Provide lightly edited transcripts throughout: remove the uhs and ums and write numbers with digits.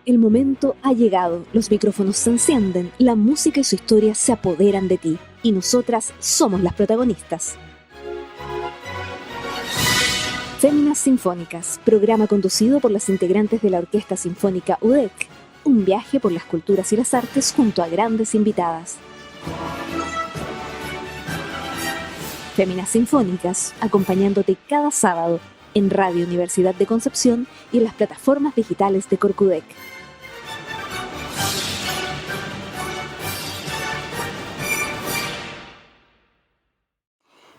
El momento ha llegado, los micrófonos se encienden, la música y su historia se apoderan de ti, y nosotras somos las protagonistas. Féminas Sinfónicas, programa conducido por las integrantes de la Orquesta Sinfónica UDEC. Un viaje por las culturas y las artes junto a grandes invitadas. Féminas Sinfónicas, acompañándote cada sábado en Radio Universidad de Concepción y en las plataformas digitales de Corcudec.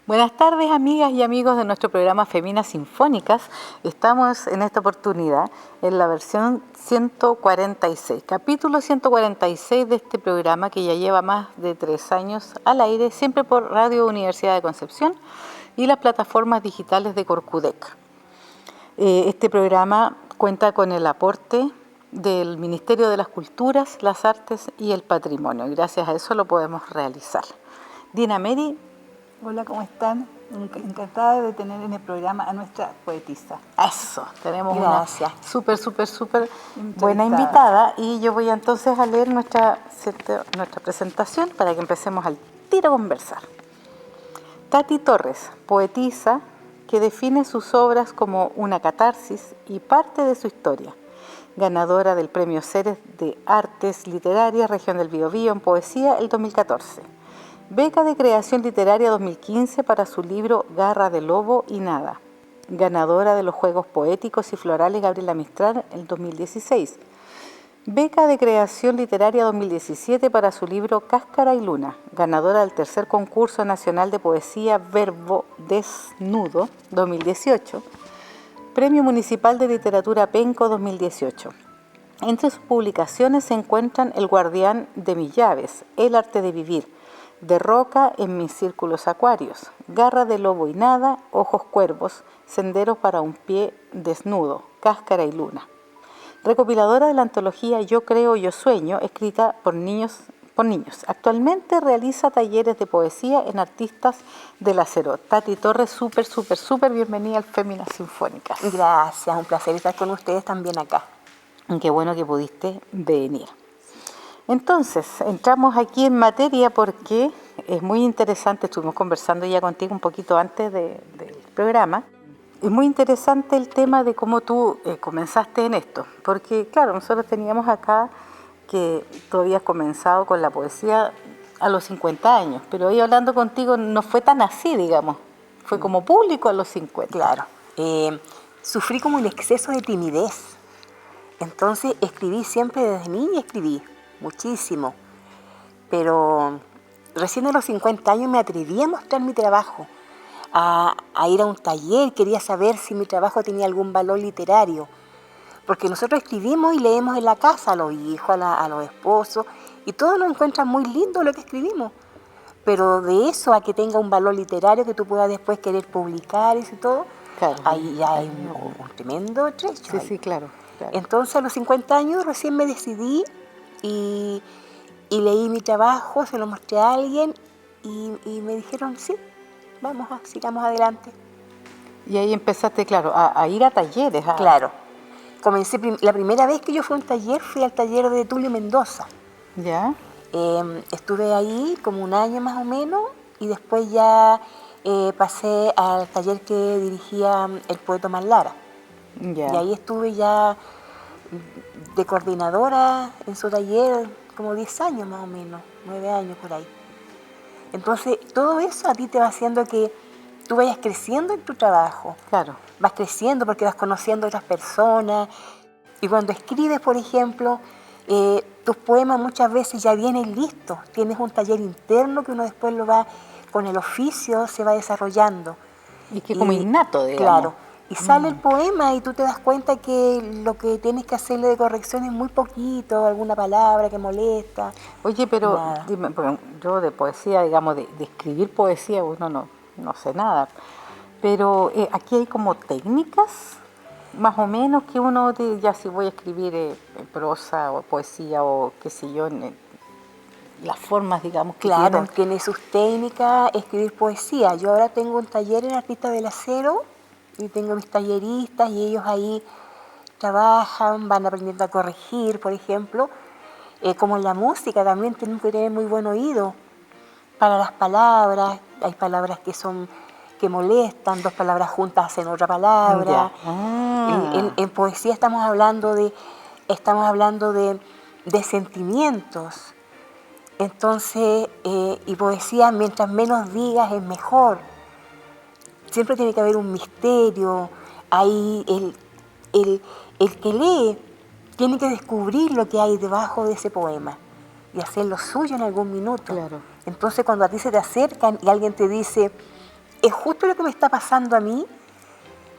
Buenas tardes, amigas y amigos de nuestro programa Féminas Sinfónicas. Estamos en esta oportunidad en la versión 146, capítulo 146 de este programa que ya lleva más de 3 años al aire, siempre por Radio Universidad de Concepción y las plataformas digitales de Corcudec. Este programa cuenta con el aporte del Ministerio de las Culturas, las Artes y el Patrimonio. Gracias a eso lo podemos realizar. Dina Meri. Hola, ¿cómo están? Encantada de tener en el programa a nuestra poetisa. Eso, tenemos una súper buena invitada y yo voy entonces a leer nuestra presentación para que empecemos al tiro a conversar. Tati Torres, poetisa que define sus obras como una catarsis y parte de su historia. Ganadora del Premio Ceres de Artes Literarias, Región del Biobío en Poesía el 2014. Beca de Creación Literaria 2015 para su libro Garra de Lobo y Nada. Ganadora de los Juegos Poéticos y Florales Gabriela Mistral en 2016. Beca de Creación Literaria 2017 para su libro Cáscara y Luna. Ganadora del tercer concurso nacional de poesía Verbo Desnudo 2018. Premio Municipal de Literatura Penco 2018. Entre sus publicaciones se encuentran El Guardián de mis llaves, El arte de vivir, De roca en mis círculos acuarios, Garra de lobo y nada, Ojos cuervos, Senderos para un pie desnudo, Cáscara y luna. Recopiladora de la antología Yo creo, yo sueño, escrita por niños. Actualmente realiza talleres de poesía en Artistas del Acero. Tati Torres, súper bienvenida al Féminas Sinfónicas. Gracias, un placer estar con ustedes también acá. Qué bueno que pudiste venir. Entonces, entramos aquí en materia porque es muy interesante, estuvimos conversando ya contigo un poquito antes del programa, es muy interesante el tema de cómo tú comenzaste en esto, porque claro, nosotros teníamos acá que tú habías comenzado con la poesía a los 50 años, pero hoy hablando contigo no fue tan así, digamos, fue como público a los 50. Claro, sufrí como un exceso de timidez, entonces escribí siempre desde niña, escribí muchísimo, pero recién a los 50 años me atreví a mostrar mi trabajo, a ir a un taller, quería saber si mi trabajo tenía algún valor literario, porque nosotros escribimos y leemos en la casa a los hijos, a los esposos, y todos nos encuentran muy lindo lo que escribimos, pero de eso a que tenga un valor literario que tú puedas después querer publicar y todo, claro, ahí ya hay un tremendo trecho. Sí, claro. Entonces a los 50 años recién me decidí y leí mi trabajo, se lo mostré a alguien y me dijeron, sí, sigamos adelante. Y ahí empezaste, claro, a ir a talleres. Claro. Comencé, la primera vez que yo fui a un taller, fui al taller de Tulio Mendoza. ¿Ya? Estuve ahí como un año más o menos y después ya pasé al taller que dirigía el poeta Omar Lara. Ya. Y ahí estuve ya de coordinadora en su taller como 10 años más o menos, 9 años por ahí. Entonces, todo eso a ti te va haciendo que tú vayas creciendo en tu trabajo. Claro. Vas creciendo porque vas conociendo a otras personas. Y cuando escribes, por ejemplo, tus poemas muchas veces ya vienen listos. Tienes un taller interno que uno después lo va, con el oficio se va desarrollando. Y que como innato, digamos. Claro. Y sale el poema y tú te das cuenta que lo que tienes que hacerle de corrección es muy poquito, alguna palabra que molesta. Oye, pero dime, yo de poesía, digamos, de escribir poesía, uno no sé nada. Pero aquí hay como técnicas, más o menos, que uno, ya si voy a escribir prosa o poesía o qué sé yo, las formas, digamos, que claro, tiene sus técnicas, escribir poesía. Yo ahora tengo un taller en Artistas del Acero y tengo mis talleristas y ellos ahí trabajan, van aprendiendo a corregir, por ejemplo. Como en la música también tenemos que tener muy buen oído para las palabras. Hay palabras que molestan, dos palabras juntas hacen otra palabra. En poesía estamos hablando de sentimientos. Entonces, y poesía, mientras menos digas es mejor. Siempre tiene que haber un misterio. Ahí el que lee tiene que descubrir lo que hay debajo de ese poema y hacerlo suyo en algún minuto. Claro. Entonces, cuando a ti se te acercan y alguien te dice, es justo lo que me está pasando a mí,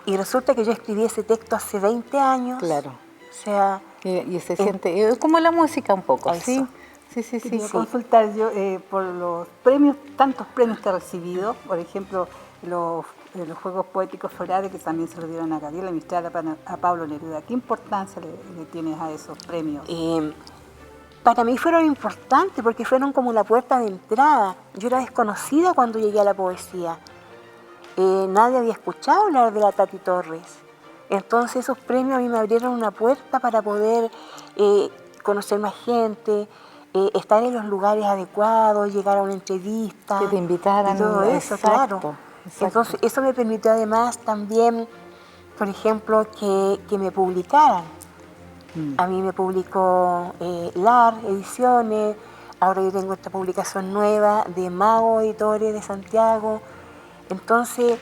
y resulta que yo escribí ese texto hace 20 años. Claro. O sea... Y se siente, es como la música un poco, eso. Sí. Quería consultar yo por los premios, tantos premios que ha recibido, por ejemplo, los Juegos Poéticos Florales, que también se lo dieron a Gabriela Mistral, a Pablo Neruda. ¿Qué importancia le tienes a esos premios? Para mí fueron importantes porque fueron como la puerta de entrada. Yo era desconocida cuando llegué a la poesía. Nadie había escuchado hablar de la Tati Torres. Entonces esos premios a mí me abrieron una puerta para poder conocer más gente, estar en los lugares adecuados, llegar a una entrevista. Que te invitaran. Y todo eso, claro. Exacto. Entonces eso me permitió además también, por ejemplo, que me publicaran. A mí me publicó LAR Ediciones, ahora yo tengo esta publicación nueva de Mago Editores de Santiago. Entonces,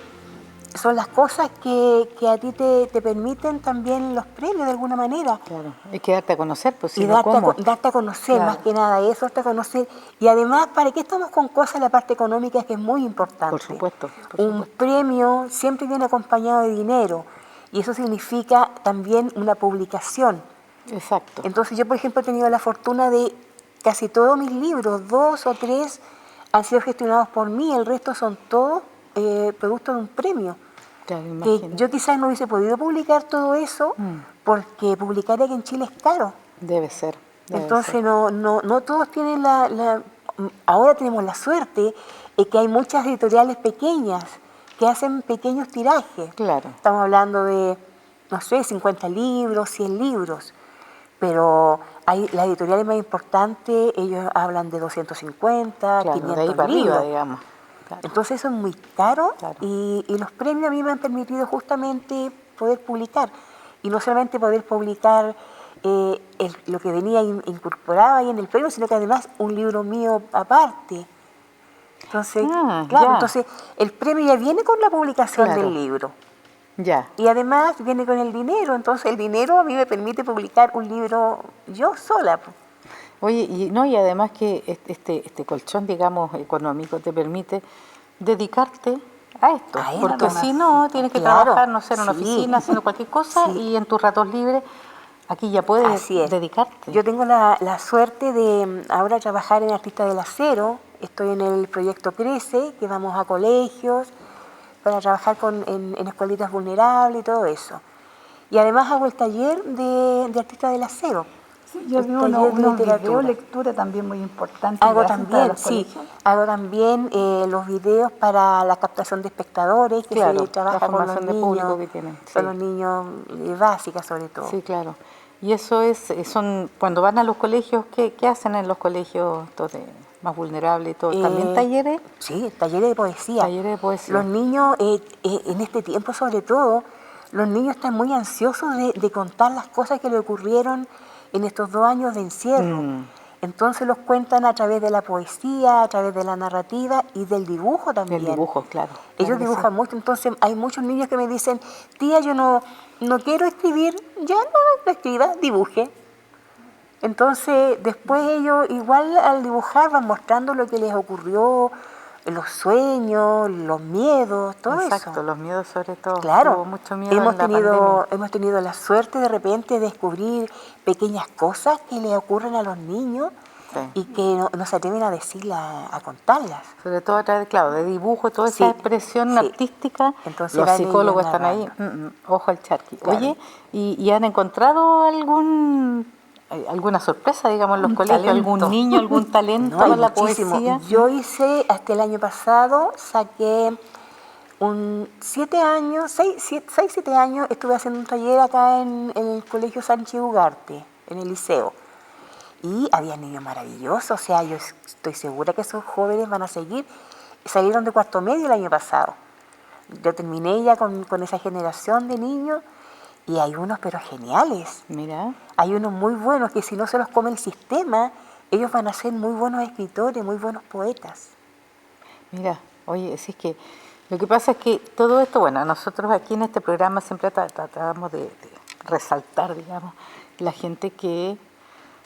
son las cosas que a ti te permiten también los premios de alguna manera. Claro, hay que darte a conocer, pues y darte a conocer, claro. Más que nada eso, darte a conocer. Y además, ¿para qué estamos con cosas? La parte económica que es muy importante. Por supuesto. Un premio siempre viene acompañado de dinero y eso significa también una publicación. Exacto. Entonces yo, por ejemplo, he tenido la fortuna de casi todos mis libros, 2 o 3, han sido gestionados por mí, el resto son todos producto de un premio. Claro, Que yo quizás no hubiese podido publicar todo eso porque publicar aquí en Chile es caro. Debe ser. Entonces no todos tienen ahora tenemos la suerte que hay muchas editoriales pequeñas que hacen pequeños tirajes. Claro. Estamos hablando de, no sé, 50 libros, 100 libros. Pero las editoriales más importantes, ellos hablan de 250, claro, 500 de ahí para libros. arriba, digamos. Claro. Entonces eso es muy caro, claro. y los premios a mí me han permitido justamente poder publicar. Y no solamente poder publicar lo que venía incorporado ahí en el premio, sino que además un libro mío aparte. Entonces, entonces el premio ya viene con la publicación del libro. Ya. Y además viene con el dinero, entonces el dinero a mí me permite publicar un libro yo sola. Oye, y además que este colchón, digamos, económico te permite dedicarte a esto, porque si no, tienes que trabajar, no sé, en una oficina, haciendo cualquier cosa, y en tus ratos libres, aquí ya puedes dedicarte. Yo tengo la suerte de ahora trabajar en Artistas del Acero, estoy en el proyecto Crece, que vamos a colegios, para trabajar en escuelitas vulnerables y todo eso. Y además hago el taller de Artistas del Acero. Sí, yo vi unos videos, lectura también muy importante. Hago también los videos para la captación de espectadores, que se trabaja con los niños, que tienen. Con los niños básicas sobre todo. Sí, claro. Y eso son cuando van a los colegios, ¿qué hacen en los colegios más vulnerables y todo? ¿También talleres? Sí, talleres de poesía. Talleres de poesía. Los niños, en este tiempo sobre todo, los niños están muy ansiosos de contar las cosas que le ocurrieron en estos 2 años de encierro. Entonces los cuentan a través de la poesía, a través de la narrativa y del dibujo también. Del dibujo, claro. Ellos dibujan mucho, entonces hay muchos niños que me dicen, tía, yo no quiero escribir, ya no escriba, dibuje. Entonces después ellos igual al dibujar van mostrando lo que les ocurrió, los sueños, los miedos, todo eso. Exacto, los miedos sobre todo. Claro, hubo mucho miedo en la pandemia. Hemos tenido la suerte de repente de descubrir pequeñas cosas que le ocurren a los niños y que no se atreven a decirlas, a contarlas. Sobre todo a través, de dibujo, toda esa expresión artística. Entonces, los psicólogos están ahí, ojo al charqui. Claro. Oye, ¿y han encontrado alguna sorpresa, digamos, en los colegios? ¿Algún niño, algún talento para la poesía? Yo hice, hasta el año pasado, saqué 7 años, 7 años estuve haciendo un taller acá en el Colegio Sánchez Ugarte, en el liceo. Y había niños maravillosos, o sea, yo estoy segura que esos jóvenes van a seguir. Salieron de cuarto medio el año pasado. Yo terminé ya con esa generación de niños y hay unos pero geniales. Mira. Hay unos muy buenos que si no se los come el sistema, ellos van a ser muy buenos escritores, muy buenos poetas. Mira, oye, si es que lo que pasa es que todo esto, bueno, nosotros aquí en este programa siempre tratamos de resaltar, digamos, la gente que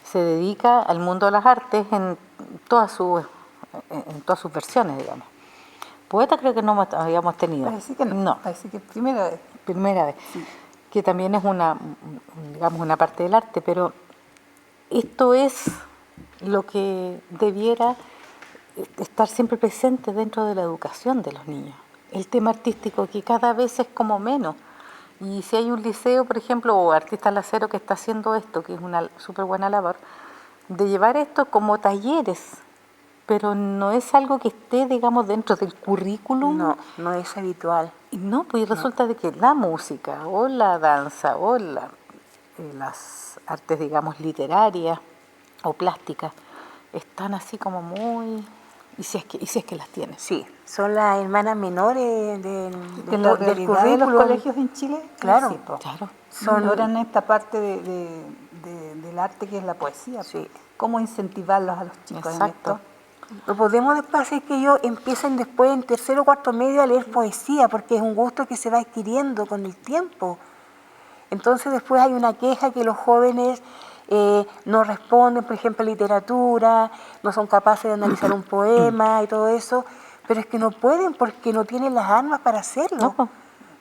se dedica al mundo de las artes en todas sus versiones, digamos. Poeta creo que no habíamos tenido. Parece que no. No. Parece que primera vez. Primera vez. Sí. Que también es digamos, una parte del arte, pero esto es lo que debiera estar siempre presente dentro de la educación de los niños. El tema artístico que cada vez es como menos. Y si hay un liceo, por ejemplo, o Artistas Lacero que está haciendo esto, que es una súper buena labor, de llevar esto como talleres, pero no es algo que esté, digamos, dentro del currículum. No es habitual. Y no, pues resulta de que la música, o la danza, o las artes, digamos, literarias o plásticas, están así como muy... ¿Y si es que las tienes? Sí, son las hermanas menores del la realidad currículum. de los colegios en Chile, Claro, sí, po. Claro. Ignoran esta parte del arte que es la poesía. Sí. ¿Cómo incentivarlos a los chicos Exacto. en esto? Lo podemos después hacer que ellos empiecen después en tercero o cuarto medio a leer poesía, porque es un gusto que se va adquiriendo con el tiempo. Entonces después hay una queja que los jóvenes no responden, por ejemplo, a literatura, no son capaces de analizar un poema y todo eso, pero es que no pueden porque no tienen las armas para hacerlo. No.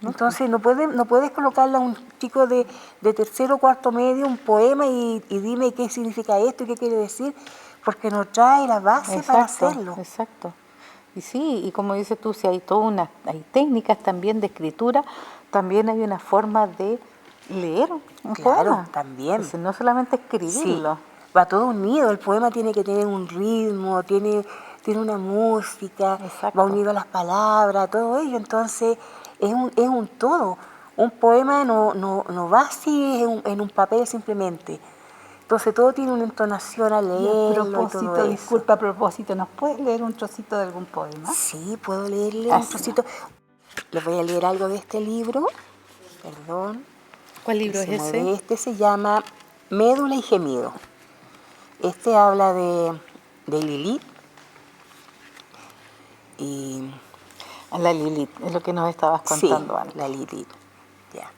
Entonces no puedes colocarle a un chico de tercero o cuarto medio un poema y dime qué significa esto y qué quiere decir, porque no trae la base para hacerlo. Exacto. Y sí, y como dices tú, si hay hay técnicas también de escritura, también hay una forma de leer un poema. También. Entonces, no solamente escribirlo. Sí, va todo unido, el poema tiene que tener un ritmo, tiene una música, Exacto. va unido a las palabras, todo ello, entonces es un todo. Un poema no va así en un papel simplemente. Entonces todo tiene una entonación al leerlo y todo eso. Disculpa, a propósito, ¿nos puedes leer un trocito de algún poema? Sí, puedo leerle un trocito. Les voy a leer algo de este libro. Perdón. ¿Cuál libro es ese? Este se llama Médula y Gemido. Este habla de Lilith. Y La Lilith, es lo que nos estabas contando antes. La Lilith. Ya.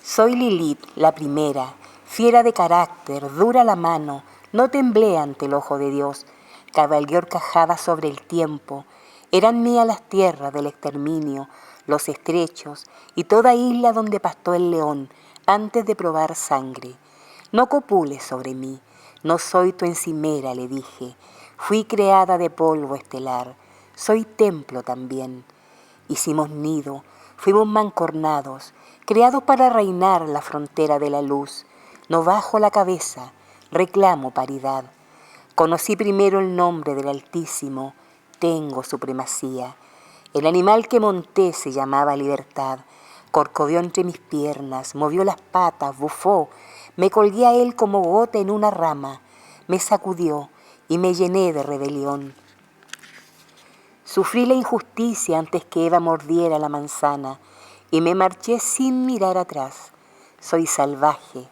Soy Lilith, la primera, fiera de carácter, dura la mano, no temblé ante el ojo de Dios, cabalgué horcajada sobre el tiempo, eran mías las tierras del exterminio, los estrechos y toda isla donde pastó el león antes de probar sangre. No copules sobre mí, no soy tu encimera, le dije, fui creada de polvo estelar, soy templo también. Hicimos nido, fuimos mancornados, creados para reinar la frontera de la luz. No bajo la cabeza, reclamo paridad. Conocí primero el nombre del Altísimo, tengo supremacía. El animal que monté se llamaba libertad. Corcovió entre mis piernas, movió las patas, bufó. Me colgué a él como gota en una rama. Me sacudió y me llené de rebelión. Sufrí la injusticia antes que Eva mordiera la manzana y me marché sin mirar atrás. Soy salvaje,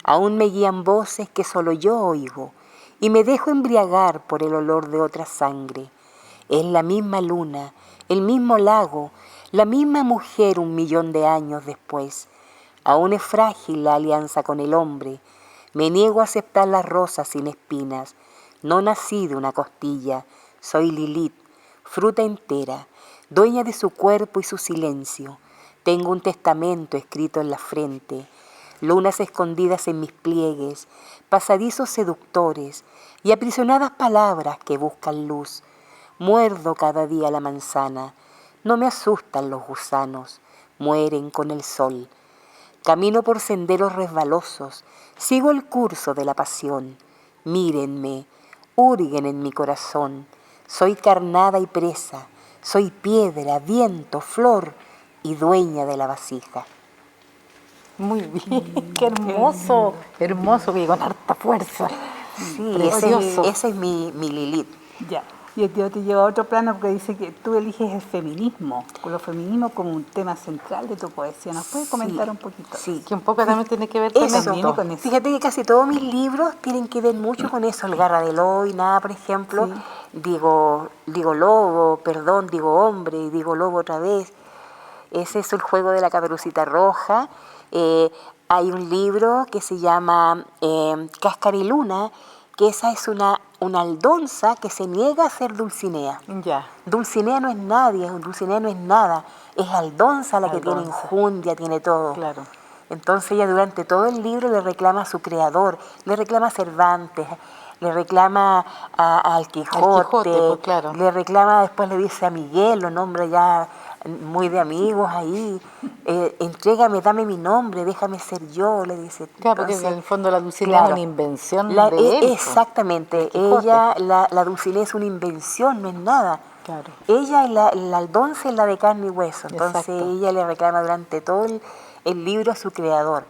aún me guían voces que solo yo oigo y me dejo embriagar por el olor de otra sangre. Es la misma luna, el mismo lago, la misma mujer 1.000.000 de años después. Aún es frágil la alianza con el hombre. Me niego a aceptar las rosas sin espinas. No nací de una costilla, soy Lilith, fruta entera, dueña de su cuerpo y su silencio. Tengo un testamento escrito en la frente, lunas escondidas en mis pliegues, pasadizos seductores y aprisionadas palabras que buscan luz. Muerdo cada día la manzana, no me asustan los gusanos, mueren con el sol. Camino por senderos resbalosos, sigo el curso de la pasión. Mírenme, hurguen en mi corazón. Soy carnada y presa, Soy piedra, viento, flor y dueña de la vasija. Muy bien, qué hermoso, hermoso, y con harta fuerza. Sí, Precioso. ese es mi Lilith. Ya. Y yo te llevo a otro plano porque dice que tú eliges el feminismo, con lo feminismo como un tema central de tu poesía. ¿Nos puedes comentar un poquito? Sí, Que un poco también tiene que ver con eso. esto. Con eso. Fíjate que casi todos mis libros tienen que ver mucho con eso. El Garra del Hoy, nada, por ejemplo. Sí. Digo lobo, perdón, digo hombre, y digo lobo otra vez. Ese es el juego de la Caperucita Roja. Hay un libro que se llama Cáscara y Luna, que esa es una aldonza que se niega a ser Dulcinea. Ya. Dulcinea no es nadie, Dulcinea no es nada, es Aldonza la que tiene Aldonza. enjundia, tiene todo. Claro. Entonces ella durante todo el libro le reclama a su creador, le reclama a Cervantes, le reclama al Quijote, pues, claro. le reclama, después le dice a Miguel, lo nombra ya muy de amigos ahí, entrégame, dame mi nombre, déjame ser yo, le dice. Claro, porque Entonces, en el fondo la Dulcinea claro, es una invención de él. Pues. exactamente, Quijote. ella, la Dulcinea es una invención, no es nada. Claro. Ella, la aldonza es la de carne y hueso, entonces Exacto. ella le reclama durante todo el libro a su creador.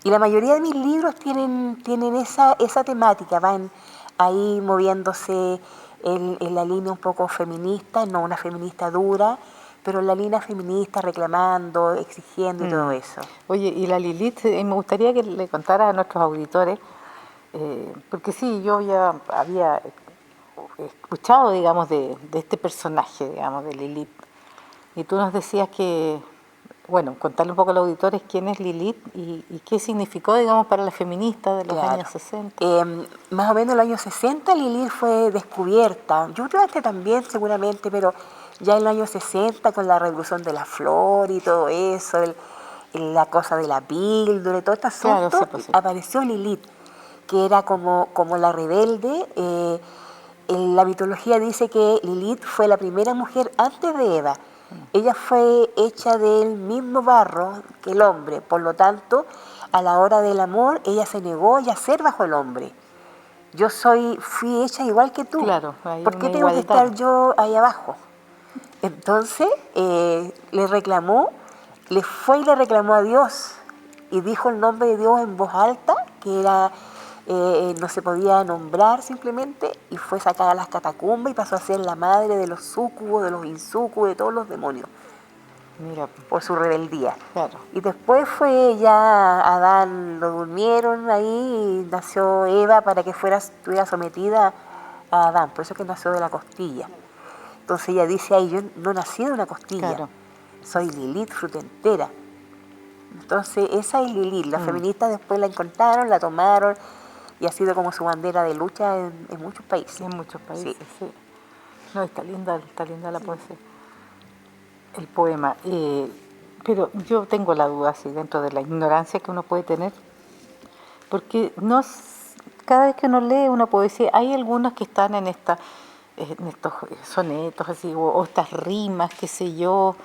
Y la mayoría de mis libros tienen esa temática, van ahí moviéndose en la línea un poco feminista, no una feminista dura, pero en la línea feminista reclamando, exigiendo y todo eso. Oye, y la Lilith, me gustaría que le contara a nuestros auditores, porque sí, yo ya había escuchado, digamos, de este personaje, digamos, de Lilith. Y tú nos decías que, bueno, contarle un poco a los auditores quién es Lilith y qué significó, digamos, para la feminista de los años 60. Más o menos en los años 60 Lilith fue descubierta. Yo creo que también seguramente, pero ya en los años 60 con la revolución de la flor y todo eso, la cosa de la píldora y todo este asunto, Claro, sí, pues sí. apareció Lilith, que era como la rebelde. En la mitología dice que Lilith fue la primera mujer antes de Eva. Ella fue hecha del mismo barro que el hombre, por lo tanto, a la hora del amor, ella se negó a yacer bajo el hombre. Fui hecha igual que tú. Claro, hay ¿Por qué una tengo que igualdad. estar yo ahí abajo? Entonces, le reclamó, le fue y le reclamó a Dios y dijo el nombre de Dios en voz alta, que era no se podía nombrar simplemente, y fue sacada a las catacumbas y pasó a ser la madre de los súcubos, de los insúcubos, de todos los demonios, Mira, por su rebeldía. claro. Y después fue ya Adán, lo durmieron ahí y nació Eva para que estuviera sometida a Adán, por eso es que nació de la costilla. Entonces ella dice ahí, yo no nací de una costilla, Claro. soy Lilith fruta entera. Entonces esa es Lilith, las feministas después la encontraron, la tomaron y ha sido como su bandera de lucha en muchos países. En muchos países, Sí. sí. No, está linda la poesía. El poema. Pero yo tengo la duda, así, dentro de la ignorancia que uno puede tener, porque cada vez que uno lee una poesía, hay algunas que están en estos sonetos, así, o estas rimas, qué sé yo,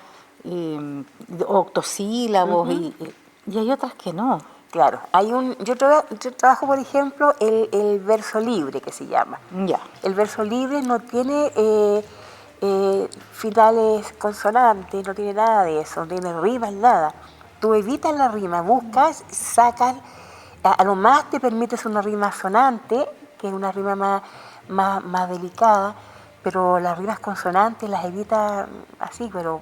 octosílabos, y hay otras que no. Claro, yo trabajo, por ejemplo, el verso libre, que se llama. Ya. El verso libre no tiene finales consonantes, no tiene nada de eso, no tiene rimas, nada. Tú evitas la rima, buscas, sacas, a lo más te permites una rima sonante, que es una rima más delicada, pero las rimas consonantes las evitas así, pero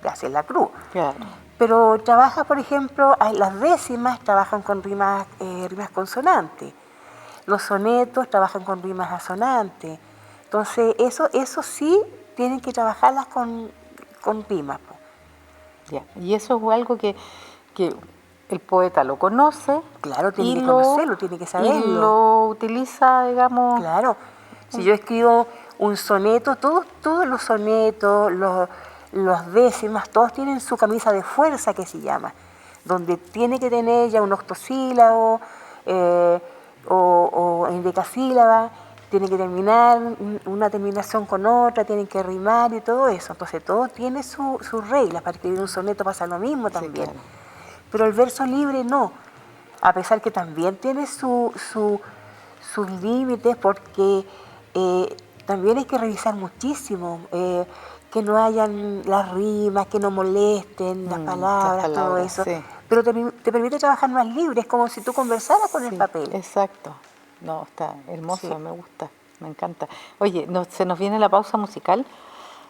haces la cruz. Claro. Pero trabaja, por ejemplo, las décimas trabajan con rimas consonantes. Los sonetos trabajan con rimas asonantes. Entonces, eso sí tienen que trabajarlas con rimas. Po. Ya. Y eso es algo que el poeta lo conoce. Claro, tiene que conocerlo, tiene que saberlo. Y lo utiliza, digamos. Claro. Si yo escribo un soneto, todos los sonetos, los décimas, todos tienen su camisa de fuerza, que se llama, donde tiene que tener ya un octosílabo o en decasílaba, tiene que terminar una terminación con otra, tienen que rimar y todo eso. Entonces todo tiene sus reglas. Para escribir un soneto pasa lo mismo también. Sí, claro. Pero el verso libre no, a pesar que también tiene sus límites, porque también hay que revisar muchísimo que no hayan las rimas, que no molesten las palabras, todo eso. Sí. Pero te permite trabajar más libre, es como si tú conversaras con el papel. Exacto. No, está hermoso, Sí. me gusta, me encanta. Oye, se nos viene la pausa musical.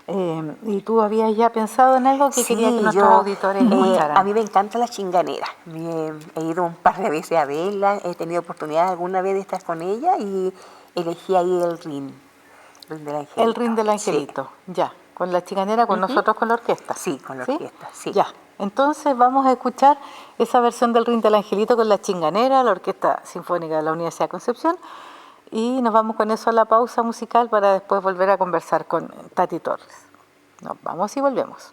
¿Y tú habías ya pensado en algo que quería que nuestros auditores escucharan? A mí me encanta la chinganera. He ido un par de veces a verla, he tenido oportunidad alguna vez de estar con ella y elegí ahí el rin del angelito. El rin del angelito, ya. Con la chinganera, con nosotros, con la orquesta. Sí, con la orquesta, sí. Ya. Entonces vamos a escuchar esa versión del rin del angelito con la chinganera, la Orquesta Sinfónica de la Universidad de Concepción. Y nos vamos con eso a la pausa musical para después volver a conversar con Tati Torres. Nos vamos y volvemos.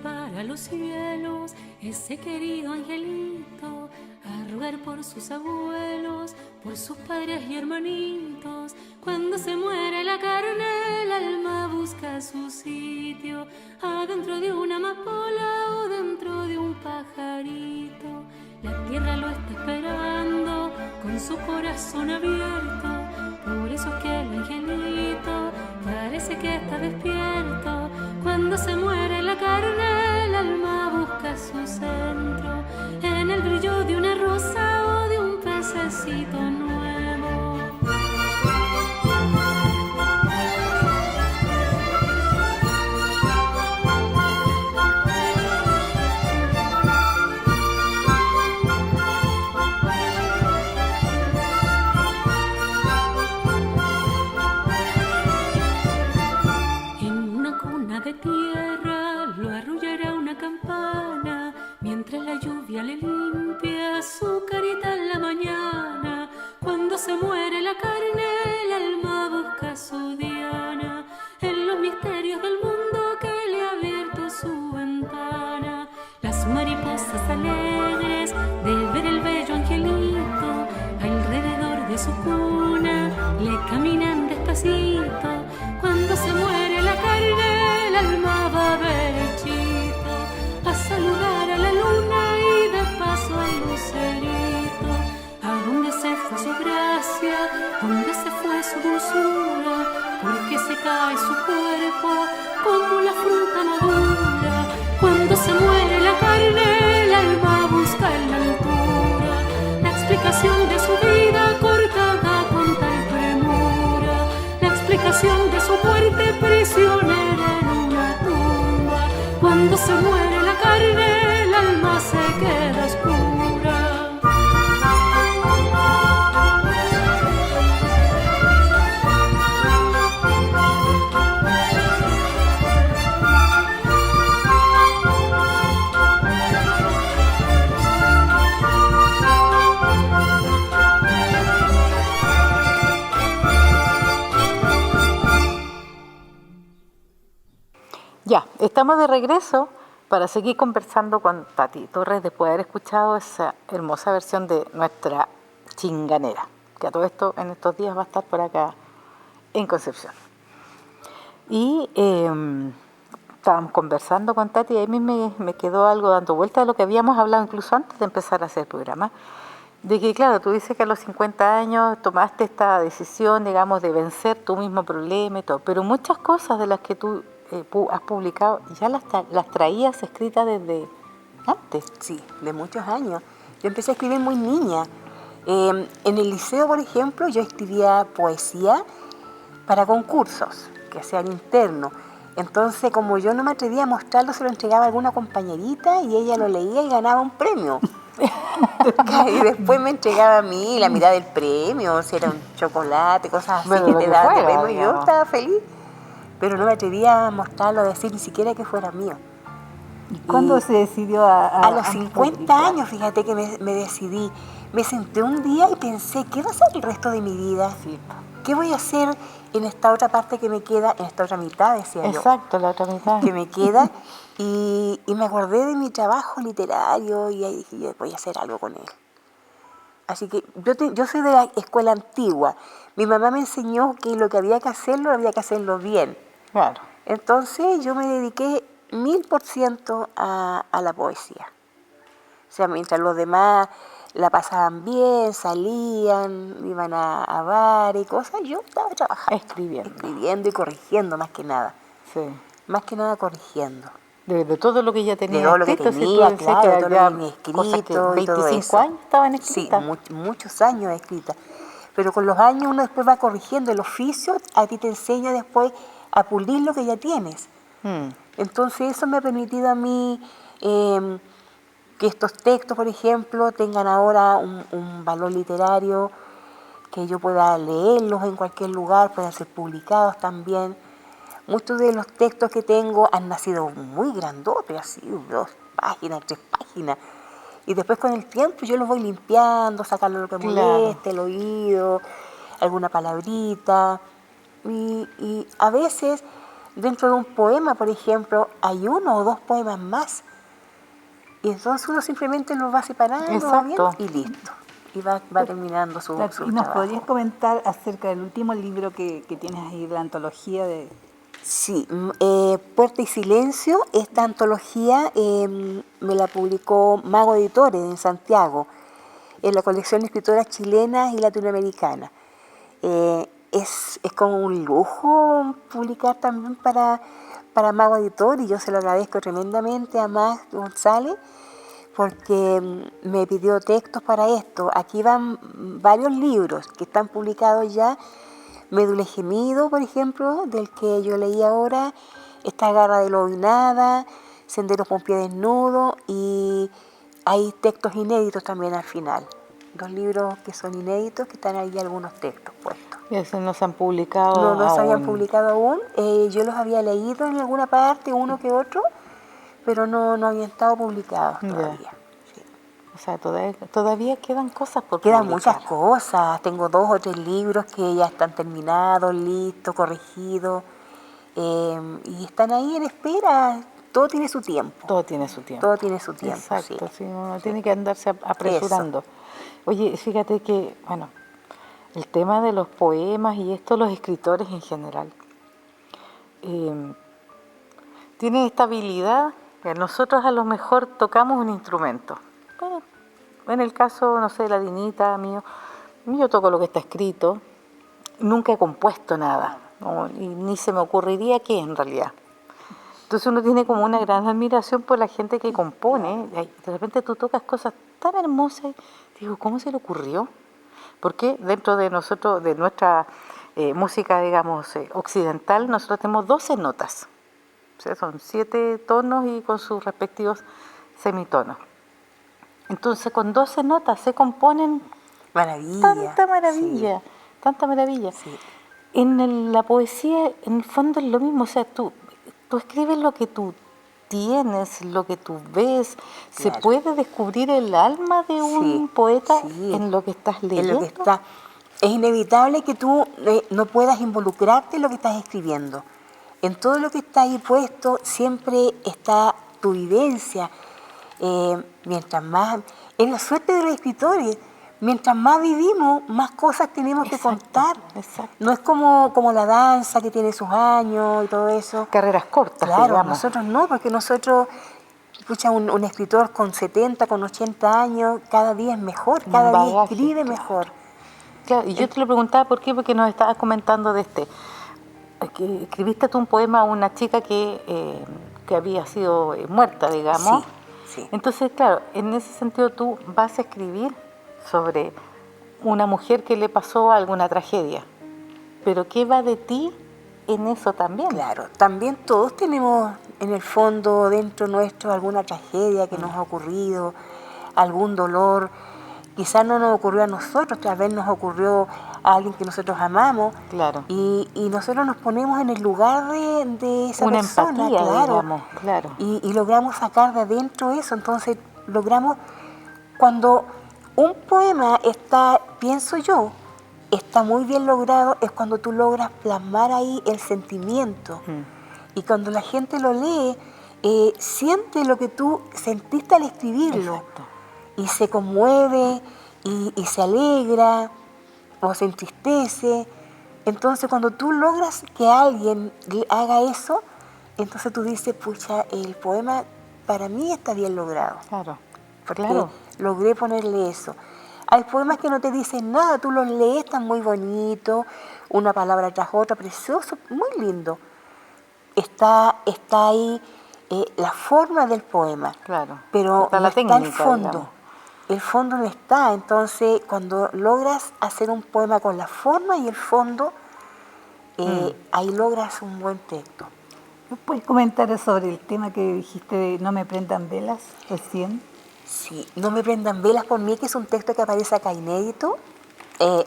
Para los cielos, ese querido angelito, a rogar por sus abuelos, por sus padres y hermanitos. Cuando se muere la carne, el alma busca su sitio, adentro de una amapola o dentro de un pajarito. La tierra lo está esperando con su corazón abierto, por eso es que el angelito parece que está despierto. Cuando se muere la carne, el alma busca su centro, en el brillo de una rosa o de un pececito nuevo. De tierra lo arrullará una campana, mientras la lluvia le limpia su carita en la mañana. Cuando se muere la carne, el alma busca su diana, en los misterios del mundo que le ha abierto su ventana. Las mariposas alegres de ver el bello angelito, alrededor de su cuna le caminan despacito. Cuando se muere la carne, el alma va derechito a saludar a la luna y de paso al lucerito. ¿A dónde se fue su gracia? ¿Dónde se fue su dulzura? Porque se cae su cuerpo como la fruta madura. Cuando se muere la carne, el alma busca en la altura la explicación de su vida cortada con tal premura, la explicación de su muerte prisionera en una tumba. Cuando se muere la carne, el alma se queda oscura. Ya, estamos de regreso para seguir conversando con Tati Torres después de haber escuchado esa hermosa versión de nuestra chinganera, que a todo esto en estos días va a estar por acá en Concepción. Y estábamos conversando con Tati y a mí me quedó algo dando vuelta de lo que habíamos hablado incluso antes de empezar a hacer el programa, de que claro, tú dices que a los 50 años tomaste esta decisión, digamos, de vencer tu mismo problema y todo, pero muchas cosas de las que tú has publicado ya las traías escritas desde antes. Sí, de muchos años. Yo empecé a escribir muy niña. En el liceo, por ejemplo, yo escribía poesía para concursos que sean internos. Entonces, como yo no me atrevía a mostrarlo, se lo entregaba a alguna compañerita y ella lo leía y ganaba un premio. Y después me entregaba a mí la mitad del premio, si era un chocolate, cosas así, Bueno, que lo te que daban de fuera, premio. Y yo digamos. estaba feliz, pero no me atrevía a mostrarlo, a decir ni siquiera que fuera mío. ¿Y cuándo se decidió A los 50 publicar? años, fíjate que me decidí. Me senté un día y pensé, ¿qué va a ser el resto de mi vida? Sí. ¿Qué voy a hacer en esta otra parte que me queda, en esta otra mitad, decía yo, Exacto, la otra mitad. que me queda? Y me acordé de mi trabajo literario y ahí dije, yo voy a hacer algo con él. Así que yo soy de la escuela antigua. Mi mamá me enseñó que lo que había que hacerlo bien. Claro. Entonces yo me dediqué 1000% a la poesía. O sea, mientras los demás la pasaban bien, salían, iban a bares y cosas, yo estaba trabajando. Escribiendo y corrigiendo más que nada. Sí. Más que nada corrigiendo. De todo lo que ya tenía De todo lo que escrito, si tú tenía, decías claro, que de todo lo que había tenía cosas que escrito y todo 25 eso. años estaban Sí, escritas. muchos años escritas. Pero con los años uno después va corrigiendo. El oficio a ti te enseña después a pulir lo que ya tienes. Entonces eso me ha permitido a mí que estos textos, por ejemplo, tengan ahora un valor literario, que yo pueda leerlos en cualquier lugar, puedan ser publicados también. Muchos de los textos que tengo han nacido muy grandotes, así, 2 páginas, 3 páginas. Y después con el tiempo yo los voy limpiando, sacando lo que moleste, el oído, alguna palabrita. Y a veces, dentro de un poema, por ejemplo, hay 1 o 2 poemas más. Y entonces uno simplemente los va separando, va viendo, y listo. Y va terminando su ¿Y nos trabajo. podrías comentar acerca del último libro que tienes ahí, de la antología de... Sí, Puerta y Silencio, esta antología me la publicó Mago Editores en Santiago, en la colección de escritoras chilenas y latinoamericanas. Es como un lujo publicar también para Mago Editor, y yo se lo agradezco tremendamente a Max González, porque me pidió textos para esto. Aquí van varios libros que están publicados ya. Médula y Gemido, por ejemplo, del que yo leí ahora, está Garra de Lobo y Nada, Senderos con Pie Desnudo, y hay textos inéditos también al final. 2 libros que son inéditos, que están ahí algunos textos puestos. Y esos no se han publicado No se habían aún. publicado aún. Yo los había leído en alguna parte, uno que otro, pero no habían estado publicados todavía. Sí. O sea, todavía quedan cosas por Quedan publicar. muchas cosas. Tengo 2 o 3 libros que ya están terminados, listos, corregidos, y están ahí en espera. Todo tiene su tiempo. Todo tiene su tiempo. Todo tiene su tiempo. Exacto, Sí. sí, uno tiene que andarse apresurando. Oye, fíjate que, bueno, el tema de los poemas y esto, los escritores en general, tienen esta habilidad que nosotros a lo mejor tocamos un instrumento. Bueno, en el caso, no sé, de la Dinita, mío, yo toco lo que está escrito, nunca he compuesto nada, ¿no? Y ni se me ocurriría qué en realidad. Entonces uno tiene como una gran admiración por la gente que compone. De repente tú tocas cosas tan hermosas y digo, ¿cómo se le ocurrió? Porque dentro de nosotros, de nuestra música, digamos, occidental, nosotros tenemos 12 notas. O sea, son 7 tonos y con sus respectivos semitonos. Entonces con 12 notas se componen tanta maravilla, tanta maravilla. Sí. En la poesía, en el fondo es lo mismo, o sea, tú escribes lo que tú tienes, lo que tú ves. Claro. ¿Se puede descubrir el alma de un poeta en lo que estás leyendo? En lo que está. Es inevitable que tú no puedas involucrarte en lo que estás escribiendo. En todo lo que está ahí puesto siempre está tu vivencia. Mientras más, es la suerte de los escritores, mientras más vivimos, más cosas tenemos que contar. Exacto. No es como la danza que tiene sus años y todo eso. Carreras cortas, Claro, digamos. nosotros no, porque nosotros, escucha, un escritor con 70, con 80 años, cada día es mejor, cada día bagaje, escribe claro. mejor. Claro, y yo te lo preguntaba por qué, porque nos estabas comentando de que escribiste tú un poema a una chica que había sido muerta, digamos. Sí. Entonces, claro, en ese sentido tú vas a escribir sobre una mujer que le pasó alguna tragedia, pero ¿qué va de ti en eso también? Claro, también todos tenemos en el fondo, dentro nuestro, alguna tragedia que nos ha ocurrido, algún dolor. Quizás no nos ocurrió a nosotros, tal vez nos ocurrió a alguien que nosotros amamos. Claro. Y nosotros nos ponemos en el lugar de esa Una persona, empatía, claro. digamos, claro. Y logramos sacar de adentro eso. Entonces, logramos, cuando un poema está, pienso yo, está muy bien logrado, es cuando tú logras plasmar ahí el sentimiento. Y cuando la gente lo lee, siente lo que tú sentiste al escribirlo. Exacto. Y se conmueve, y se alegra, o se entristece. Entonces, cuando tú logras que alguien haga eso, entonces tú dices, pucha, el poema para mí está bien logrado. Claro. Porque Claro. logré ponerle eso. Hay poemas que no te dicen nada, tú los lees, están muy bonitos, una palabra tras otra, precioso, muy lindo. Está ahí la forma del poema, Claro. pero Está no la está el técnica, fondo. digamos. El fondo no está, entonces cuando logras hacer un poema con la forma y el fondo, ahí logras un buen texto. ¿Me puedes comentar sobre el tema que dijiste de No me prendan velas recién? Sí, No me prendan velas por mí, que es un texto que aparece acá inédito.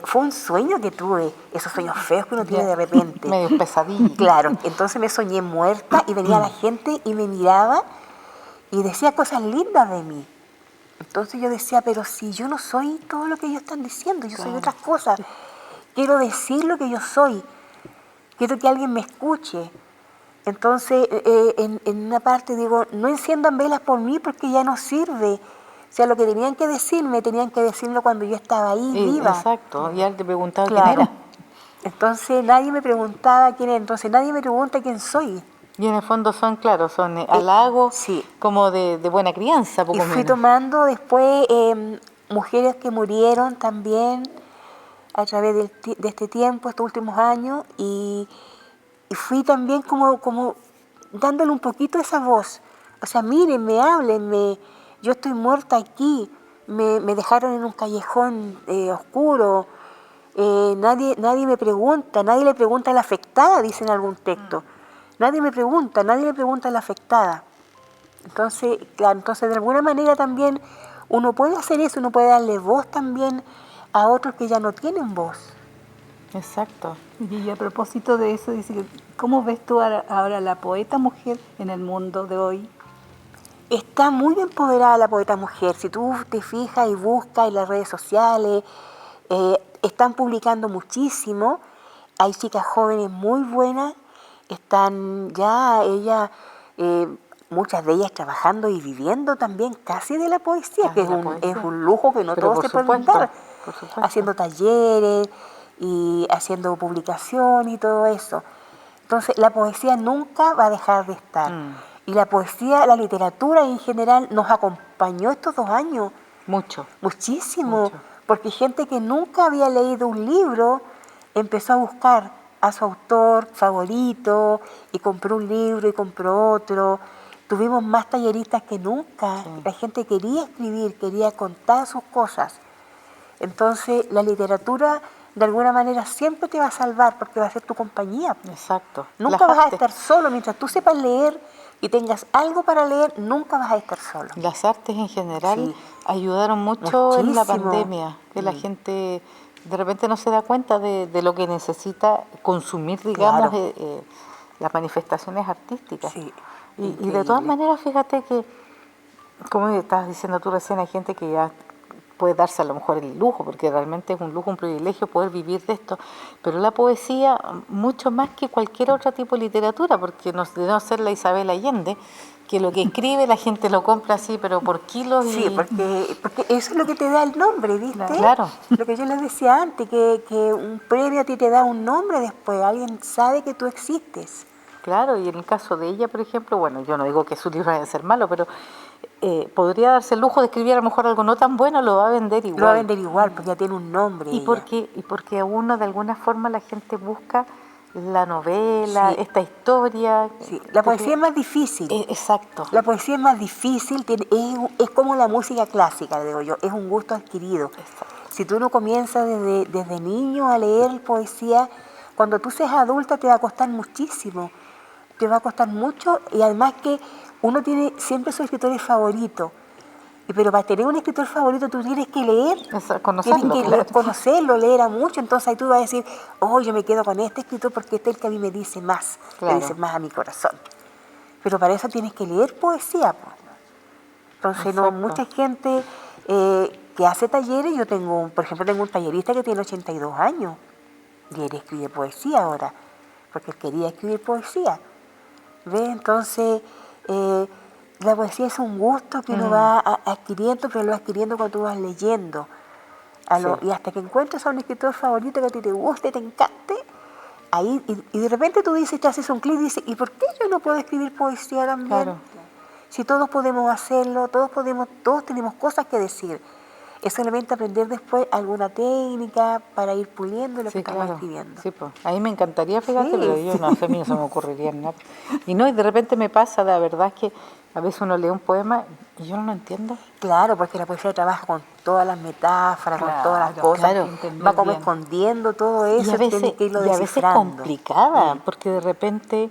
Fue un sueño que tuve, esos sueños feos que uno tiene de repente. Medio pesadilla. Claro, entonces me soñé muerta y venía la gente y me miraba y decía cosas lindas de mí. Entonces yo decía, pero si yo no soy todo lo que ellos están diciendo, yo soy otras cosas. Quiero decir lo que yo soy, quiero que alguien me escuche. Entonces, en una parte digo, no enciendan velas por mí porque ya no sirve. O sea, lo que tenían que decirme, tenían que decirlo cuando yo estaba ahí, viva. Exacto, y él te preguntaba Claro. quién era. Entonces, nadie me preguntaba quién era, entonces nadie me pregunta quién soy. Y en el fondo son, claro, son halagos sí. como de buena crianza, poco Y fui menos. tomando después mujeres que murieron también a través de este tiempo, estos últimos años, y fui también como dándole un poquito esa voz. O sea, mírenme, háblenme, yo estoy muerta aquí, me dejaron en un callejón oscuro, nadie me pregunta, nadie le pregunta a la afectada, dice en algún texto. Nadie le pregunta a la afectada. Entonces, claro, de alguna manera también uno puede hacer eso, uno puede darle voz también a otros que ya no tienen voz. Exacto. Y a propósito de eso, dice que, ¿cómo ves tú ahora la poeta mujer en el mundo de hoy? Está muy empoderada la poeta mujer. Si tú te fijas y buscas en las redes sociales, están publicando muchísimo. Hay chicas jóvenes muy buenas. Están ya ellas, muchas de ellas trabajando y viviendo también casi de la poesía, que es un lujo que no Pero todos por se pueden supuesto, dar. por supuesto. Haciendo talleres y haciendo publicación y todo eso. Entonces, la poesía nunca va a dejar de estar. Y la poesía, la literatura en general nos acompañó estos 2 años. Muchísimo. Porque gente que nunca había leído un libro empezó a buscar a su autor favorito y compró un libro y compró otro. Tuvimos más talleristas que nunca. Sí. La gente quería escribir, quería contar sus cosas. Entonces, la literatura de alguna manera siempre te va a salvar porque va a ser tu compañía. Exacto. Nunca vas a estar solo. Mientras tú sepas leer y tengas algo para leer, nunca vas a estar solo. Las artes en general ayudaron mucho en la pandemia, que la gente de repente no se da cuenta de lo que necesita consumir, digamos, las manifestaciones artísticas. Sí, y de todas maneras, fíjate que, como estabas diciendo tú recién, hay gente que ya puede darse a lo mejor el lujo, porque realmente es un lujo, un privilegio poder vivir de esto, pero la poesía mucho más que cualquier otro tipo de literatura, porque de no ser la Isabel Allende, que lo que escribe la gente lo compra así, pero por kilos. Sí, porque eso es lo que te da el nombre, ¿viste? Claro. Lo que yo les decía antes, que un premio a ti te da un nombre después, alguien sabe que tú existes. Claro, y en el caso de ella, por ejemplo, bueno, yo no digo que su libro vaya a ser malo, pero podría darse el lujo de escribir a lo mejor algo no tan bueno, lo va a vender igual. Lo va a vender igual, porque ya tiene un nombre. Y porque a uno de alguna forma la gente busca la novela, Sí. esta historia. Sí, la poesía es más difícil. Exacto. La poesía es más difícil, es como la música clásica, digo yo, es un gusto adquirido. Exacto. Si tú no comienzas desde niño a leer poesía, cuando tú seas adulta te va a costar muchísimo, te va a costar mucho, y además que uno tiene siempre su escritor favorito, pero para tener un escritor favorito tú tienes que leer, Conocerlo, tienes que claro. conocerlo, leer a mucho, entonces ahí tú vas a decir, oh, yo me quedo con este escritor porque este es el que a mí me dice más, Claro. le dice más a mi corazón. Pero para eso tienes que leer poesía, pues. Entonces, no, Exacto. mucha gente que hace talleres, yo tengo, por ejemplo, tengo un tallerista que tiene 82 años y él escribe poesía ahora, porque él quería escribir poesía. ¿Ves? Entonces, la poesía es un gusto que uno va adquiriendo, pero lo va adquiriendo cuando tú vas leyendo. Y hasta que encuentres a un escritor favorito que a ti te guste, te encante, ahí, y de repente tú dices, te haces un clic y dices, ¿y por qué yo no puedo escribir poesía también? Claro. Si todos podemos hacerlo, todos tenemos cosas que decir. Es solamente aprender después alguna técnica para ir puliendo lo que estamos escribiendo. Sí, pues. A mí me encantaría, fíjate, Sí, pero yo no, a mí no se me ocurriría nada. Y no, y de repente me pasa, la verdad es que a veces uno lee un poema y yo no lo entiendo. Claro, porque la poesía trabaja con todas las metáforas, con todas las cosas, claro. va como escondiendo todo eso, Y a veces, tiene que irlo y a veces descifrando. complicada, porque de repente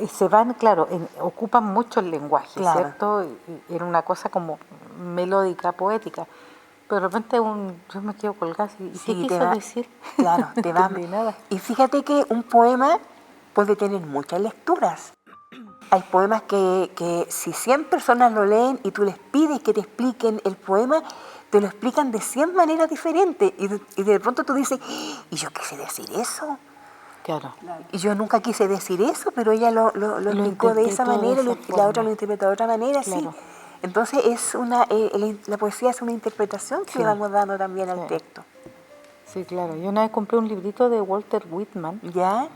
se van, claro, ocupan mucho el lenguaje, Claro. ¿cierto? Y era una cosa como melódica, poética. Pero de repente yo me quedo colgada y Sí, ¿qué quiso decir? Claro, te No va. entendí nada. Y fíjate que un poema puede tener muchas lecturas. Hay poemas que si 100 personas lo leen y tú les pides que te expliquen el poema, te lo explican de 100 maneras diferentes. Y de pronto tú dices, ¿y yo quise decir eso? Claro. Y yo nunca quise decir eso, pero ella lo explicó de esa interpretó de manera esa y la forma. otra lo interpretó de otra manera, Claro. sí. Entonces la poesía es una interpretación que Sí. le vamos dando también al Sí. texto. Sí, claro. Yo una vez compré un librito de Walter Whitman. ¿Ya?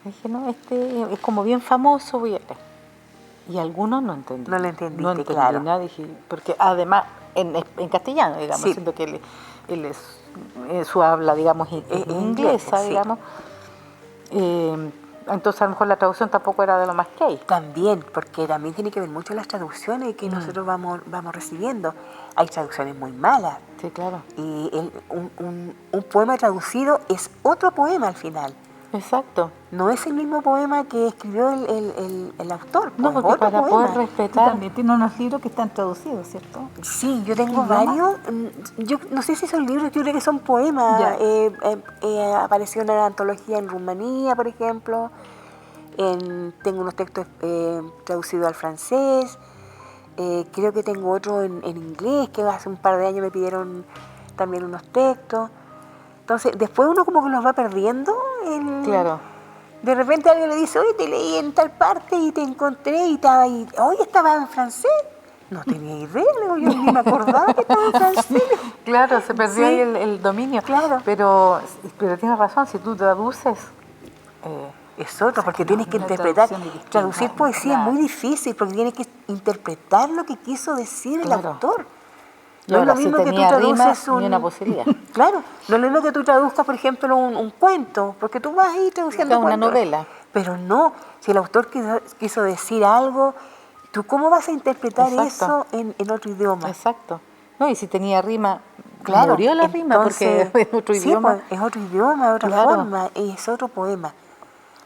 Dije, no, este es como bien famoso, voy a leer. Y algunos no entendí. No lo entendiste, No entendí claro. nada, dije, porque además, en castellano, digamos, Sí. siento que él es, su habla, digamos, Es inglesa, sí. digamos. Entonces a lo mejor la traducción tampoco era de lo más que hay. También, porque también tiene que ver mucho las traducciones que nosotros vamos recibiendo. Hay traducciones muy malas. Sí, claro. Y un poema traducido es otro poema al final. Exacto. No es el mismo poema que escribió el autor. No, pues, porque otro para poema. poder Tú respetar... también tienes unos libros que están traducidos, ¿cierto? Sí, yo tengo idioma? varios. Yo no sé si son libros, yo creo que son poemas. Ya. Apareció una antología en Rumanía, por ejemplo. Tengo unos textos traducidos al francés. Creo que tengo otro en inglés, que hace un par de años me pidieron también unos textos. Entonces, después uno como que los va perdiendo. Claro. De repente alguien le dice, oye, te leí en tal parte y te encontré y estaba ahí. Oye, ¿estaba en francés? No tenía idea, yo ni me acordaba que estaba en francés. Claro, se perdió Sí. ahí el dominio. Claro. Pero tienes razón, si tú traduces... Es otro, porque tienes que la interpretar. traducción es distinta. Traducir poesía Claro. es muy difícil, porque tienes que interpretar lo que quiso decir el Claro. autor. Y ahora, si que tú tenía rima, traduces ni una posibilidad. Claro, no es lo mismo que tú traduzcas, por ejemplo, un cuento, porque tú vas ahí traduciendo Una cuentos. novela. Pero no, si el autor quiso decir algo, ¿tú cómo vas a interpretar Exacto. eso en otro idioma? Exacto. No, y si tenía rima, Claro, murió la rima porque entonces, es otro sí, idioma. pues, es otro idioma, es otra Claro. forma, es otro poema.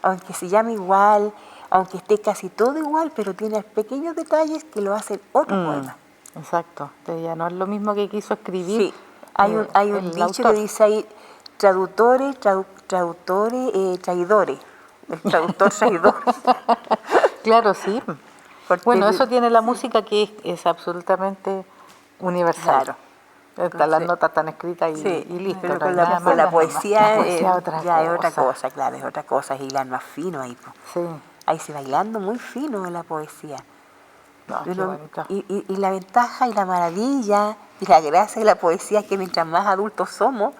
Aunque se llame igual, aunque esté casi todo igual, pero tiene pequeños detalles que lo hacen otro poema. Exacto. Entonces ya no es lo mismo que quiso escribir. Sí, hay un el dicho autor. que dice ahí, traductores, traidores. El traductor traidor. Claro, sí. Porque Bueno, eso tiene la música que es absolutamente universal. Claro. Están las notas tan escritas y listo. Pero no con hay la, nada con más. la poesía, La poesía ya es otra cosa. cosa, claro, es otra cosa, es hilar más fino ahí. Po. Sí. Ahí se bailando muy fino en la poesía. No, qué bonito. Y la ventaja y la maravilla y la gracia de la poesía es que mientras más adultos somos,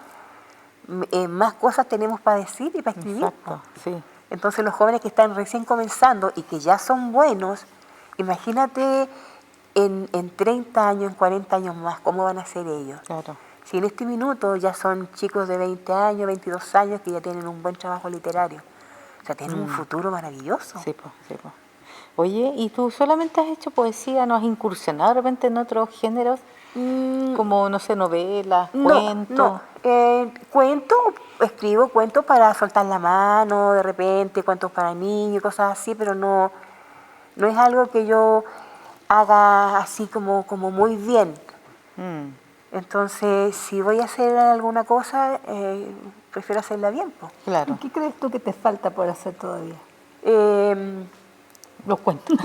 más cosas tenemos para decir y para escribir. Exacto, sí. Entonces los jóvenes que están recién comenzando y que ya son buenos, imagínate en 30 años, en 40 años más, ¿cómo van a ser ellos? Claro. Si en este minuto ya son chicos de 20 años, 22 años que ya tienen un buen trabajo literario. O sea, tienen un futuro maravilloso. Sí, pues, sí, pues. Oye, ¿y tú solamente has hecho poesía? ¿No has incursionado de repente en otros géneros? Como, no sé, novelas, cuentos. No, cuento, escribo cuentos para soltar la mano, de repente, cuentos para niños, cosas así, pero no es algo que yo haga así como muy bien. Entonces, si voy a hacer alguna cosa, prefiero hacerla bien, pues. Claro. ¿Y qué crees tú que te falta por hacer todavía? Los cuentos.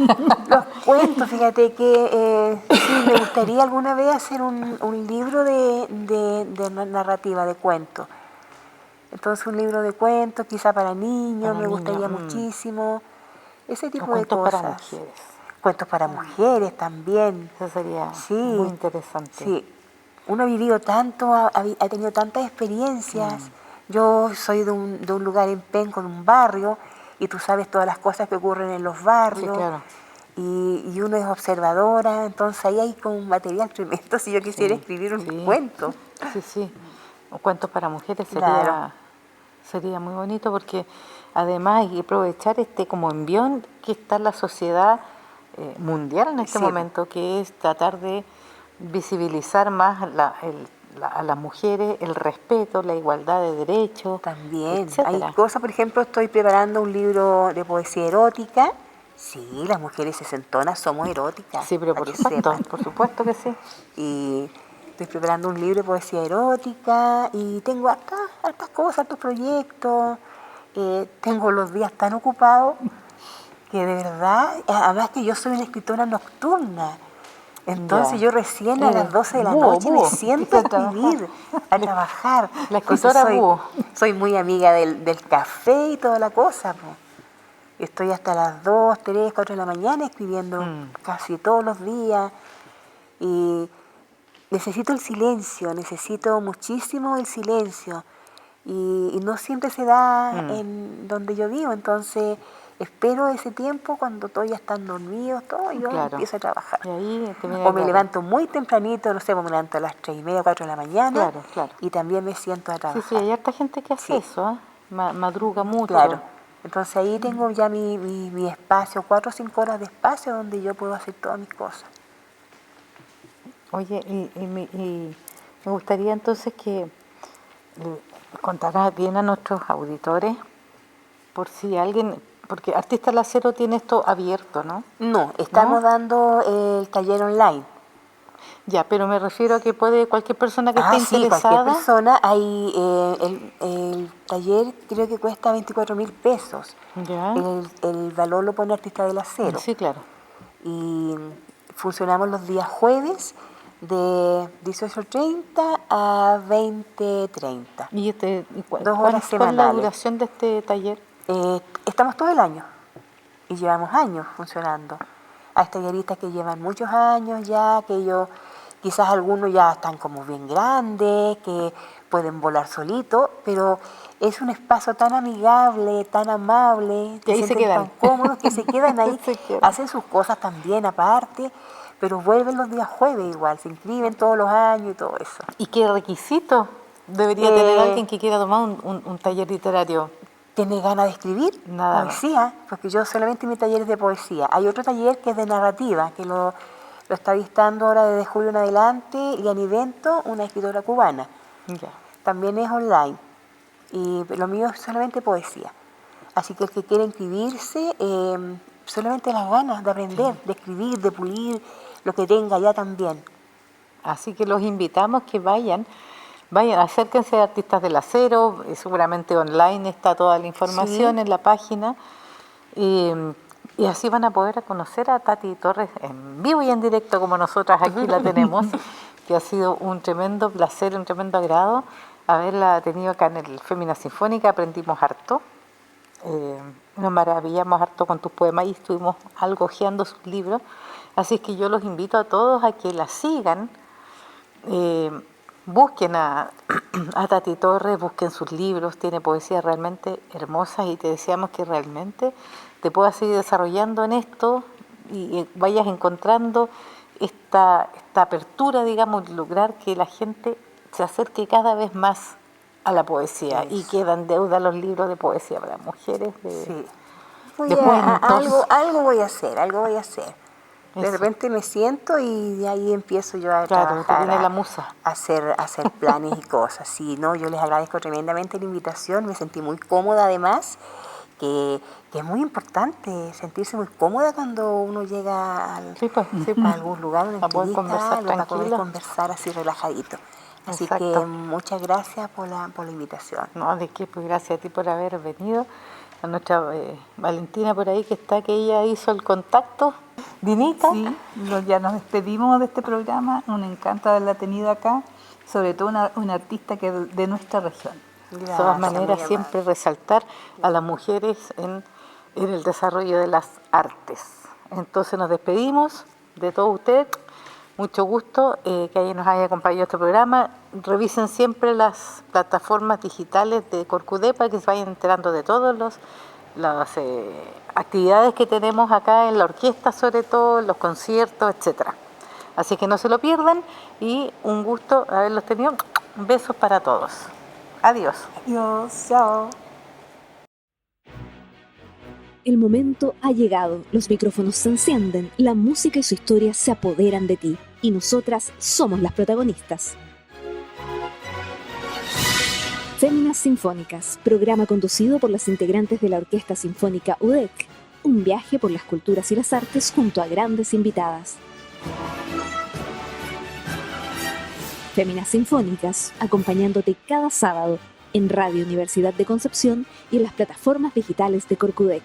Los cuentos, fíjate que sí, me gustaría alguna vez hacer un libro de narrativa, de cuentos. Entonces un libro de cuentos, quizá para niños, me gustaría muchísimo. Ese tipo de Cuentos cosas. para mujeres. Cuentos para mujeres también. Eso sería Sí, muy interesante. Sí, uno ha vivido tanto, ha tenido tantas experiencias. Yo soy de un lugar en Penco, de un barrio, y tú sabes todas las cosas que ocurren en los barrios. Sí, claro. Y uno es observadora, entonces ahí hay como un material tremendo si yo quisiera escribir un cuento. Sí. Cuentos para mujeres Claro. sería muy bonito porque además hay que aprovechar este como envión que está en la sociedad mundial en este Sí. momento, que es tratar de visibilizar más a las mujeres, el respeto, la igualdad de derechos. También, etcétera. hay cosas, por ejemplo, estoy preparando un libro de poesía erótica. Sí, las mujeres sesentonas somos eróticas. Sí, pero para por que supuesto, sepan. por supuesto que sí. Y estoy preparando un libro de poesía erótica y tengo hartas cosas, hartos proyectos. Tengo los días tan ocupados que de verdad, además que yo soy una escritora nocturna. Entonces Ya. yo recién a las 12 de la noche me siento a escribir, a trabajar. La Entonces escritora búho. soy muy amiga del café y toda la cosa. Po. Estoy hasta las 2, 3, 4 de la mañana escribiendo casi todos los días. Y necesito el silencio, necesito muchísimo el silencio. Y no siempre se da en donde yo vivo, entonces espero ese tiempo cuando todos ya están dormidos, todo, y yo Claro. empiezo a trabajar. Y ahí te viene O me claro. levanto muy tempranito, no sé, me levanto a las 3:30, 4 de la mañana, Claro. y también me siento a trabajar. Sí, hay harta gente que hace Sí. eso, ¿eh? Madruga mucho. Claro. Entonces ahí tengo ya mi espacio, 4 o 5 horas de espacio donde yo puedo hacer todas mis cosas. Oye, y me gustaría entonces que contaras bien a nuestros auditores, por si alguien, porque Artistas Lacero tiene esto abierto, ¿no? No, estamos dando el taller online. Ya, pero me refiero a que puede cualquier persona que esté Sí, cualquier interesada. persona. Hay, el taller creo que cuesta 24.000 pesos. Ya. El valor lo pone Artista del Acero. Sí, claro. Y funcionamos los días jueves de 18:30 a 20:30. ¿Y 2 horas cuál es la semanales. duración de este taller? Estamos todo el año y llevamos años funcionando. Hay talleristas que llevan muchos años ya, que ellos, quizás algunos ya están como bien grandes, que pueden volar solitos, pero es un espacio tan amigable, tan amable, Y ahí se sienten quedan. tan cómodos que se quedan ahí, Se quedan. hacen sus cosas también aparte, pero vuelven los días jueves igual, se inscriben todos los años y todo eso. ¿Y qué requisitos debería tener alguien que quiera tomar un taller literario? ¿Tienes ganas de escribir? Nada más. Poesía, porque yo solamente mi taller es de poesía. Hay otro taller que es de narrativa, que lo está dictando ahora desde julio en adelante, Liani Bento, una escritora cubana. Ya. También es online. Y lo mío es solamente poesía. Así que el que quiere inscribirse, solamente las ganas de aprender, de escribir, de pulir, lo que tenga ya también. Así que los invitamos que vayan, acérquense a Artistas del Acero, seguramente online está toda la información Sí. en la página, Y así van a poder conocer a Tati Torres en vivo y en directo, como nosotras aquí la tenemos, que ha sido un tremendo placer, un tremendo agrado haberla tenido acá en el Fémina Sinfónica. Aprendimos harto, nos maravillamos harto con tus poemas y estuvimos algo hojeando sus libros. Así es que yo los invito a todos a que la sigan, busquen a Tati Torres, busquen sus libros, tiene poesía realmente hermosa y te deseamos que realmente te puedas seguir desarrollando en esto y vayas encontrando esta apertura, digamos, lograr que la gente se acerque cada vez más a la poesía y quedan deuda los libros de poesía para mujeres de cuentos. Algo voy a hacer. De Eso. repente me siento y de ahí empiezo yo a Claro, te trabajar, viene la musa. a hacer planes y cosas. Sí, no, yo les agradezco tremendamente la invitación, me sentí muy cómoda además, que es muy importante sentirse muy cómoda cuando uno llega a algún lugar de A poder entrevista, conversar para poder tranquilo. conversar así relajadito. Así Exacto. que muchas gracias por la invitación. No, de qué, pues gracias a ti por haber venido. A nuestra Valentina por ahí que está, que ella hizo el contacto. Dinita. Sí, ya nos despedimos de este programa. Un encanto haberla tenido acá, sobre todo una artista que es de nuestra región. De todas maneras, muy siempre resaltar a las mujeres en el desarrollo de las artes. Entonces nos despedimos de todos ustedes. Mucho gusto que nos haya acompañado este programa. Revisen siempre las plataformas digitales de Corcudé para que se vayan enterando de todas las actividades que tenemos acá en la orquesta, sobre todo, los conciertos, etcétera. Así que no se lo pierdan y un gusto haberlos tenido. Besos para todos. Adiós. Adiós, chao. El momento ha llegado, los micrófonos se encienden, la música y su historia se apoderan de ti, y nosotras somos las protagonistas. Féminas Sinfónicas, programa conducido por las integrantes de la Orquesta Sinfónica UDEC. Un viaje por las culturas y las artes junto a grandes invitadas. Féminas Sinfónicas, acompañándote cada sábado en Radio Universidad de Concepción y en las plataformas digitales de Corcudec.